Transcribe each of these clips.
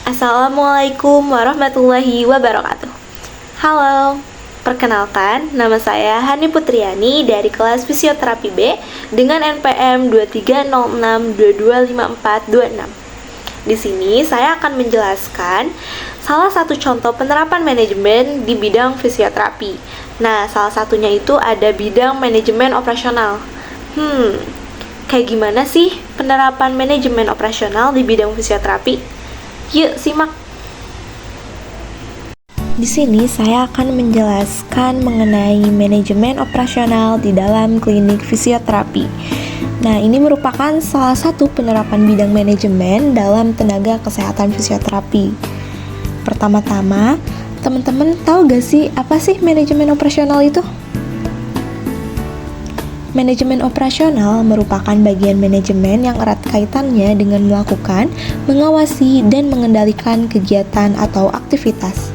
Assalamualaikum warahmatullahi wabarakatuh. Halo, perkenalkan nama saya Hani Putriani dari kelas Fisioterapi B dengan NPM 2306225426. Di sini saya akan menjelaskan salah satu contoh penerapan manajemen di bidang fisioterapi. Nah, salah satunya itu ada bidang manajemen operasional. Kayak gimana sih penerapan manajemen operasional di bidang fisioterapi? Yuk, simak. Di sini saya akan menjelaskan mengenai manajemen operasional di dalam klinik fisioterapi. Nah, ini merupakan salah satu penerapan bidang manajemen dalam tenaga kesehatan fisioterapi. Pertama-tama, teman-teman tahu gak sih apa sih manajemen operasional itu? Manajemen operasional merupakan bagian manajemen yang erat kaitannya dengan melakukan, mengawasi, dan mengendalikan kegiatan atau aktivitas.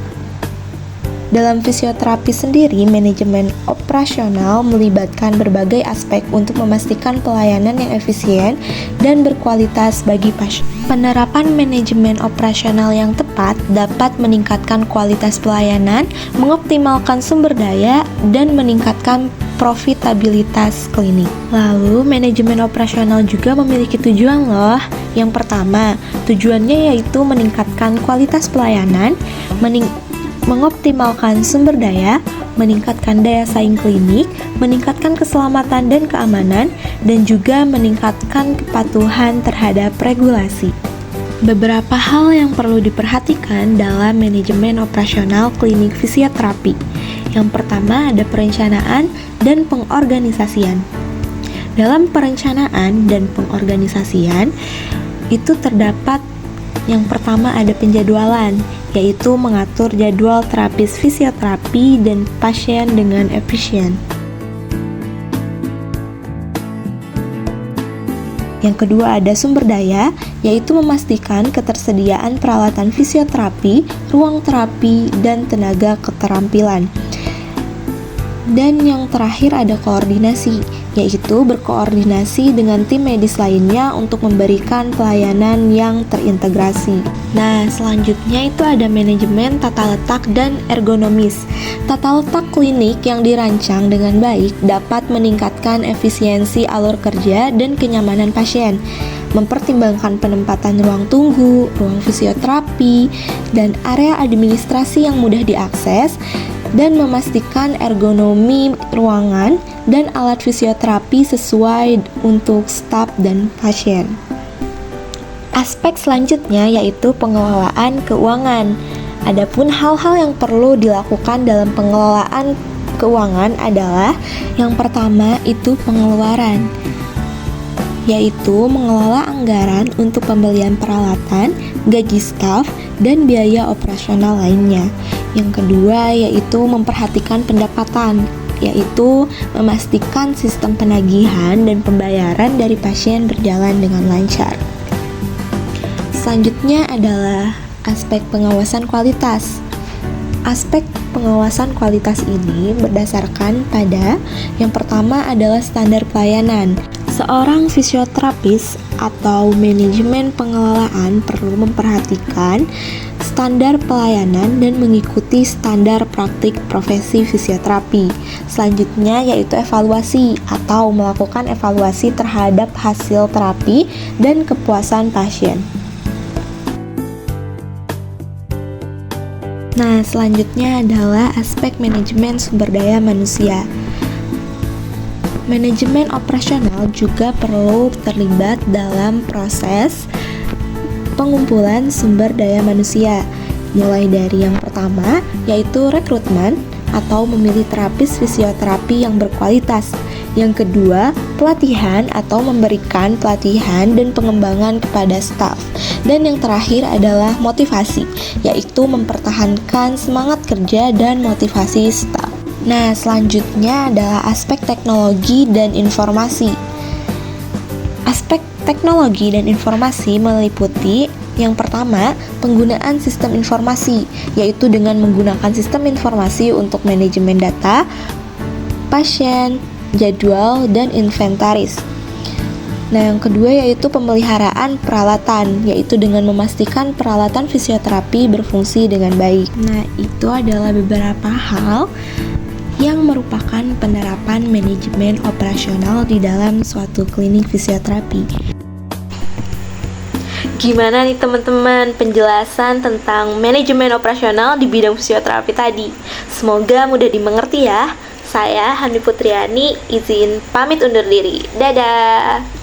Dalam fisioterapi sendiri, manajemen operasional melibatkan berbagai aspek untuk memastikan pelayanan yang efisien dan berkualitas bagi pasien. Penerapan manajemen operasional yang tepat dapat meningkatkan kualitas pelayanan, mengoptimalkan sumber daya, dan meningkatkan profitabilitas klinik. Lalu, manajemen operasional juga memiliki tujuan loh. Yang pertama, tujuannya yaitu meningkatkan kualitas pelayanan, mengoptimalkan sumber daya, meningkatkan daya saing klinik, meningkatkan keselamatan dan keamanan, dan juga meningkatkan kepatuhan terhadap regulasi. Beberapa hal yang perlu diperhatikan dalam manajemen operasional klinik fisioterapi. Yang pertama ada perencanaan dan pengorganisasian. Dalam perencanaan dan pengorganisasian, itu terdapat yang pertama ada penjadwalan, yaitu mengatur jadwal terapis fisioterapi dan pasien dengan efisien. Yang kedua ada sumber daya, yaitu memastikan ketersediaan peralatan fisioterapi, ruang terapi, dan tenaga keterampilan. Dan yang terakhir ada koordinasi, yaitu berkoordinasi dengan tim medis lainnya untuk memberikan pelayanan yang terintegrasi. Nah, selanjutnya itu ada manajemen tata letak dan ergonomis. Tata letak klinik yang dirancang dengan baik dapat meningkatkan efisiensi alur kerja dan kenyamanan pasien, mempertimbangkan penempatan ruang tunggu, ruang fisioterapi, dan area administrasi yang mudah diakses, dan memastikan ergonomi ruangan dan alat fisioterapi sesuai untuk staf dan pasien. Aspek selanjutnya yaitu pengelolaan keuangan. Adapun hal-hal yang perlu dilakukan dalam pengelolaan keuangan adalah yang pertama itu pengeluaran, yaitu mengelola anggaran untuk pembelian peralatan, gaji staf, dan biaya operasional lainnya. Yang kedua yaitu memperhatikan pendapatan, yaitu memastikan sistem penagihan dan pembayaran dari pasien berjalan dengan lancar. Selanjutnya adalah aspek pengawasan kualitas. Aspek pengawasan kualitas ini berdasarkan pada yang pertama adalah standar pelayanan. Seorang fisioterapis atau manajemen pengelolaan perlu memperhatikan standar pelayanan dan mengikuti standar praktik profesi fisioterapi. Selanjutnya yaitu evaluasi atau melakukan evaluasi terhadap hasil terapi dan kepuasan pasien. Nah, selanjutnya adalah aspek manajemen sumber daya manusia. Manajemen operasional juga perlu terlibat dalam proses pengumpulan sumber daya manusia, mulai dari yang pertama yaitu rekrutmen atau memilih terapis fisioterapi yang berkualitas. Yang kedua, pelatihan atau memberikan pelatihan dan pengembangan kepada staf. Dan yang terakhir adalah motivasi, yaitu mempertahankan semangat kerja dan motivasi staf. Nah, selanjutnya adalah aspek teknologi dan informasi. Aspek teknologi dan informasi meliputi yang pertama, penggunaan sistem informasi, yaitu dengan menggunakan sistem informasi untuk manajemen data, pasien, jadwal, dan inventaris. Nah, yang kedua yaitu pemeliharaan peralatan, yaitu dengan memastikan peralatan fisioterapi berfungsi dengan baik. Nah, itu adalah beberapa hal yang merupakan penerapan manajemen operasional di dalam suatu klinik fisioterapi. Gimana nih teman-teman penjelasan tentang manajemen operasional di bidang fisioterapi tadi? Semoga mudah dimengerti ya. Saya Hani Putriani izin pamit undur diri. Dadah.